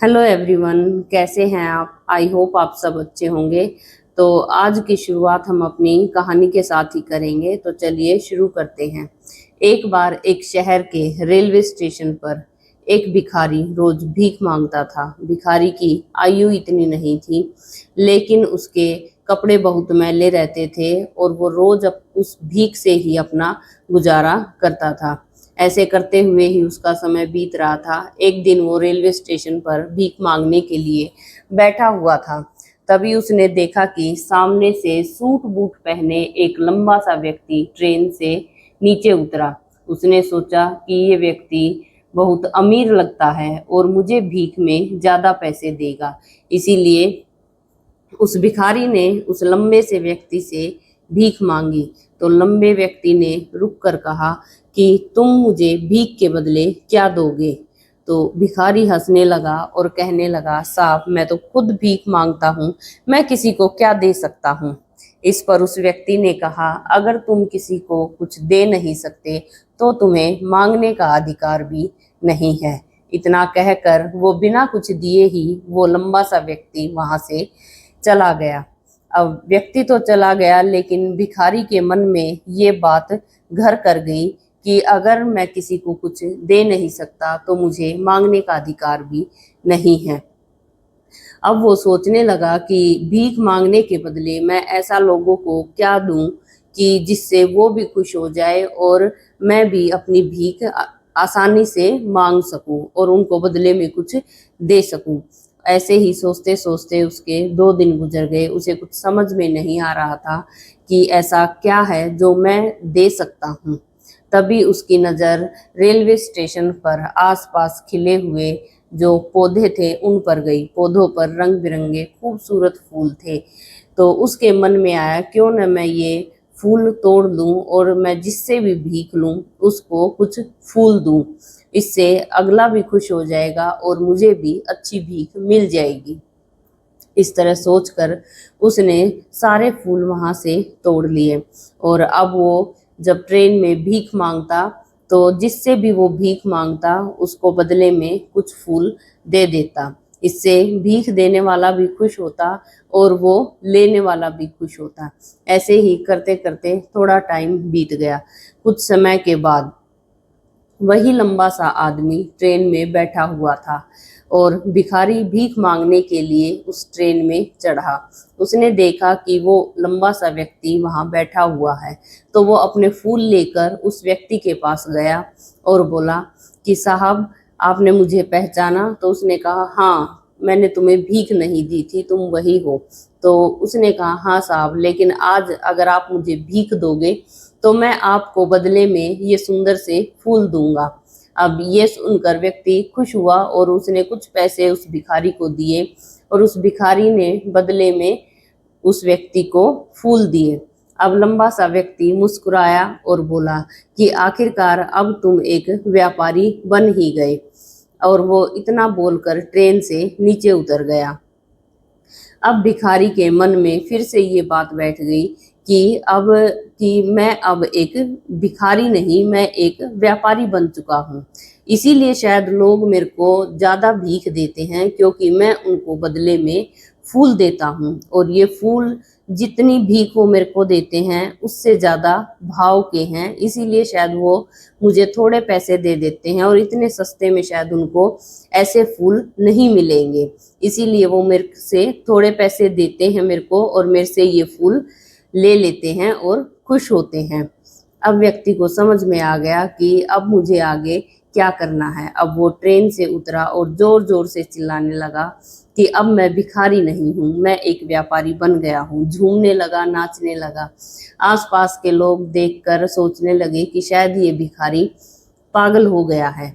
Hello everyone, कैसे हैं आप? आई होप आप सब अच्छे होंगे। तो आज की शुरुआत हम अपनी कहानी के साथ ही करेंगे, तो चलिए शुरू करते हैं। एक बार एक शहर के रेलवे स्टेशन पर एक भिखारी रोज भीख मांगता था। भिखारी की आयु इतनी नहीं थी, लेकिन उसके कपड़े बहुत मैले रहते थे और वो रोज उस भीख से ही अपना गुजारा करता था। ऐसे करते हुए ही उसका समय बीत रहा था। एक दिन वो रेलवे स्टेशन पर भीख मांगने के लिए बैठा हुआ था। तभी उसने देखा कि सामने से सूट बूट पहने एक लंबा सा व्यक्ति ट्रेन से नीचे उतरा। उसने सोचा कि ये व्यक्ति बहुत अमीर लगता है और मुझे भीख में ज्यादा पैसे देगा। इसीलिए उस भिखारी ने उस लंबे से व्यक्ति से भीख मांगी। तो लंबे व्यक्ति ने रुक कर कहा कि तुम मुझे भीख के बदले क्या दोगे? तो भिखारी हंसने लगा और कहने लगा, साहब मैं तो खुद भीख मांगता हूँ, मैं किसी को क्या दे सकता हूँ? इस पर उस व्यक्ति ने कहा, अगर तुम किसी को कुछ दे नहीं सकते तो तुम्हें मांगने का अधिकार भी नहीं है। इतना कहकर वो बिना कुछ दिए ही वो लंबा सा व्यक्ति वहां से चला गया। अब व्यक्ति तो चला गया, लेकिन भिखारी के मन में ये बात घर कर गई कि अगर मैं किसी को कुछ दे नहीं सकता तो मुझे मांगने का अधिकार भी नहीं है। अब वो सोचने लगा कि भीख मांगने के बदले मैं ऐसा लोगों को क्या दूं कि जिससे वो भी खुश हो जाए और मैं भी अपनी भीख आसानी से मांग सकूं और उनको बदले में कुछ दे सकूं। ऐसे ही सोचते सोचते उसके 2 दिन गुजर गए। उसे कुछ समझ में नहीं आ रहा था कि ऐसा क्या है जो मैं दे सकता हूँ। तभी उसकी नज़र रेलवे स्टेशन पर आसपास खिले हुए जो पौधे थे उन पर गई। पौधों पर रंग बिरंगे खूबसूरत फूल थे। तो उसके मन में आया, क्यों न मैं ये फूल तोड़ लूं और मैं जिससे भी भीख लूं उसको कुछ फूल दूं। इससे अगला भी खुश हो जाएगा और मुझे भी अच्छी भीख मिल जाएगी। इस तरह सोचकर उसने सारे फूल वहां से तोड़ लिए और अब वो जब ट्रेन में भीख मांगता तो जिससे भी वो भीख मांगता उसको बदले में कुछ फूल दे देता। इससे भीख देने वाला भी खुश होता और वो लेने वाला भी खुश होता। ऐसे ही करते करते थोड़ा टाइम बीत गया। कुछ समय के बाद वही लंबा सा आदमी ट्रेन में बैठा हुआ था और भिखारी भीख मांगने के लिए उस ट्रेन में चढ़ा। उसने देखा कि वो लंबा सा व्यक्ति वहां बैठा हुआ है, तो वो अपने फूल लेकर उस व्यक्ति के पास गया और बोला कि साहब आपने मुझे पहचाना? तो उसने कहा, हाँ मैंने तुम्हें भीख नहीं दी थी, तुम वही हो। तो उसने कहा, हाँ साहब, लेकिन आज अगर आप मुझे भीख दोगे तो मैं आपको बदले में ये सुंदर से फूल दूंगा। अब ये सुनकर व्यक्ति खुश हुआ और उसने कुछ पैसे उस भिखारी को दिए और उस भिखारी ने बदले में उस व्यक्ति को फूल दिए। अब लंबा सा व्यक्ति मुस्कुराया और बोला कि आखिरकार अब तुम एक व्यापारी बन ही गए। और वो इतना बोलकर ट्रेन से नीचे उतर गया। अब भिखारी के मन में फिर से ये बात बैठ गई कि मैं अब एक भिखारी नहीं, मैं एक व्यापारी बन चुका हूँ। इसीलिए शायद लोग मेरे को ज्यादा भीख देते हैं, क्योंकि मैं उनको बदले में फूल देता हूँ और ये फूल जितनी भीख वो मेरे को देते हैं उससे ज्यादा भाव के हैं। इसीलिए शायद वो मुझे थोड़े पैसे दे देते हैं और इतने सस्ते में शायद उनको ऐसे फूल नहीं मिलेंगे। इसीलिए वो मेरे से थोड़े पैसे देते हैं मेरे को और मेरे से ये फूल ले लेते हैं और खुश होते हैं। अब व्यक्ति को समझ में आ गया कि अब मुझे आगे क्या करना है। अब वो ट्रेन से उतरा और जोर जोर से चिल्लाने लगा कि अब मैं भिखारी नहीं हूँ, मैं एक व्यापारी बन गया हूँ। झूमने लगा, नाचने लगा। आसपास के लोग देखकर सोचने लगे कि शायद ये भिखारी पागल हो गया है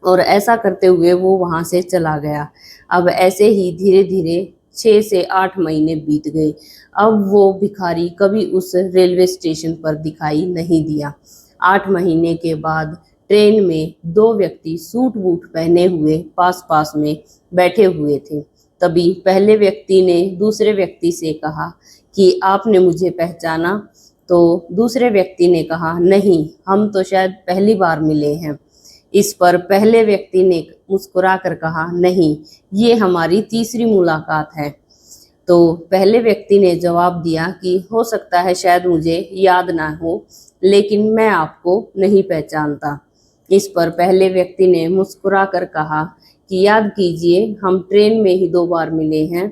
और ऐसा करते हुए वो वहां से चला गया। अब ऐसे ही धीरे धीरे 6 से 8 महीने बीत गए। अब वो भिखारी कभी उस रेलवे स्टेशन पर दिखाई नहीं दिया। 8 महीने के बाद ट्रेन में 2 व्यक्ति सूट बूट पहने हुए पास पास में बैठे हुए थे। तभी पहले व्यक्ति ने दूसरे व्यक्ति से कहा कि आपने मुझे पहचाना? तो दूसरे व्यक्ति ने कहा, नहीं, हम तो शायद पहली बार मिले हैं। इस पर पहले व्यक्ति ने मुस्कुराकर कहा, नहीं, ये हमारी तीसरी मुलाकात है। तो पहले व्यक्ति ने जवाब दिया कि हो सकता है शायद मुझे याद ना हो, लेकिन मैं आपको नहीं पहचानता। इस पर पहले व्यक्ति ने मुस्कुराकर कहा कि याद कीजिए, हम ट्रेन में ही 2 बार मिले हैं।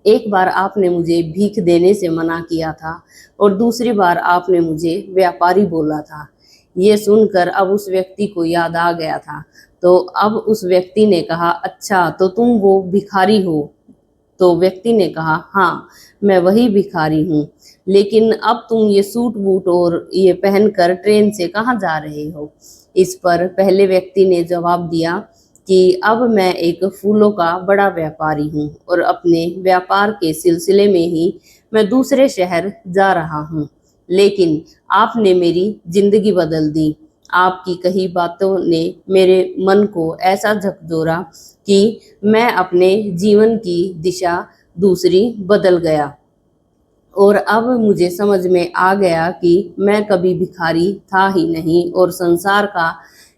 एक बार आपने मुझे भीख देने से मना किया था और दूसरी बार आपने मुझे व्यापारी बोला था। ये सुनकर अब उस व्यक्ति को याद आ गया था। तो अब उस व्यक्ति ने कहा, अच्छा तो तुम वो भिखारी हो? तो व्यक्ति ने कहा, हाँ, मैं वही भिखारी हूँ, लेकिन अब तुम ये सूट बूट और ये पहनकर ट्रेन से कहाँ जा रहे हो? इस पर पहले व्यक्ति ने जवाब दिया कि अब मैं एक फूलों का बड़ा व्यापारी हूँ और अपने व्यापार के सिलसिले में ही मैं दूसरे शहर जा रहा हूँ, लेकिन आपने मेरी जिंदगी बदल दी। आपकी कही बातों ने मेरे मन को ऐसा झकझोरा कि मैं अपने जीवन की दिशा दूसरी बदल गया और अब मुझे समझ में आ गया कि मैं कभी भिखारी था ही नहीं और संसार का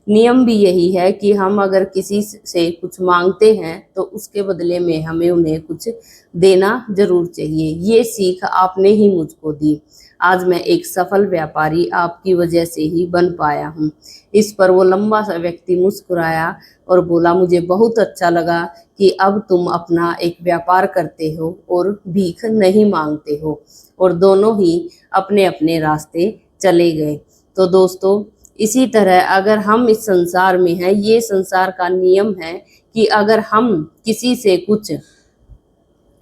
नियम भी यही है कि हम अगर किसी से कुछ मांगते हैं तो उसके बदले में हमें उन्हें कुछ देना जरूर चाहिए। ये सीख आपने ही मुझको दी। आज मैं एक सफल व्यापारी आपकी वजह से ही बन पाया हूँ। इस पर वो लंबा सा व्यक्ति मुस्कुराया और बोला, मुझे बहुत अच्छा लगा कि अब तुम अपना एक व्यापार करते हो और भीख नहीं मांगते हो। और दोनों ही अपने अपने रास्ते चले गए। तो दोस्तों, इसी तरह अगर हम इस संसार में हैं, ये संसार का नियम है कि अगर हम किसी से कुछ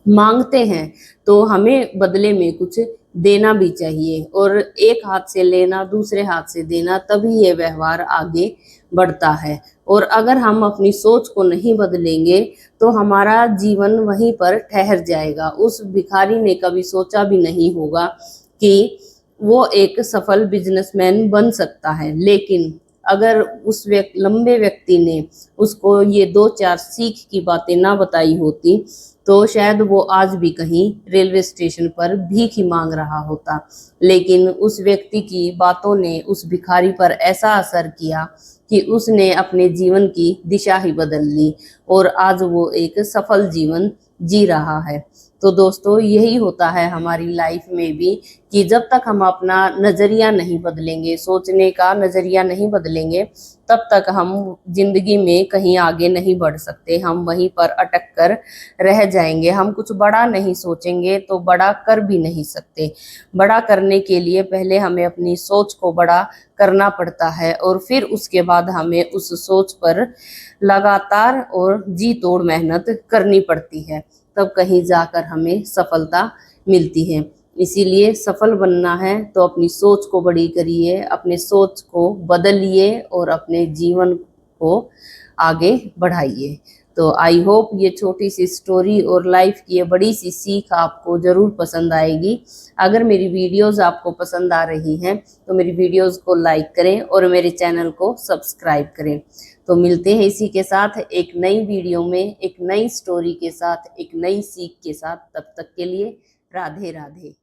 मांगते हैं तो हमें बदले में कुछ देना भी चाहिए, और एक हाथ से लेना दूसरे हाथ से देना, तभी ये व्यवहार आगे बढ़ता है। और अगर हम अपनी सोच को नहीं बदलेंगे तो हमारा जीवन वहीं पर ठहर जाएगा। उस भिखारी ने कभी सोचा भी नहीं होगा कि वो एक सफल बिजनेसमैन बन सकता है, लेकिन अगर उस लंबे व्यक्ति ने उसको ये 2-4 सीख की बातें ना बताई होती तो शायद वो आज भी कहीं रेलवे स्टेशन पर भीख ही मांग रहा होता। लेकिन उस व्यक्ति की बातों ने उस भिखारी पर ऐसा असर किया कि उसने अपने जीवन की दिशा ही बदल ली और आज वो एक सफल जीवन जी रहा है। तो दोस्तों, यही होता है हमारी लाइफ में भी कि जब तक हम अपना नज़रिया नहीं बदलेंगे, सोचने का नज़रिया नहीं बदलेंगे, तब तक हम जिंदगी में कहीं आगे नहीं बढ़ सकते। हम वहीं पर अटक कर रह जाएंगे। हम कुछ बड़ा नहीं सोचेंगे तो बड़ा कर भी नहीं सकते। बड़ा करने के लिए पहले हमें अपनी सोच को बड़ा करना पड़ता है और फिर उसके बाद हमें उस सोच पर लगातार और जी तोड़ मेहनत करनी पड़ती है, तब कहीं जाकर हमें सफलता मिलती है। इसीलिए सफल बनना है तो अपनी सोच को बड़ी करिए, अपने सोच को बदलिए और अपने जीवन को आगे बढ़ाइए। तो आई होप ये छोटी सी स्टोरी और लाइफ की ये बड़ी सी सीख आपको ज़रूर पसंद आएगी। अगर मेरी वीडियोस आपको पसंद आ रही हैं तो मेरी वीडियोस को लाइक करें और मेरे चैनल को सब्सक्राइब करें। तो मिलते हैं इसी के साथ एक नई वीडियो में, एक नई स्टोरी के साथ, एक नई सीख के साथ। तब तक के लिए राधे राधे।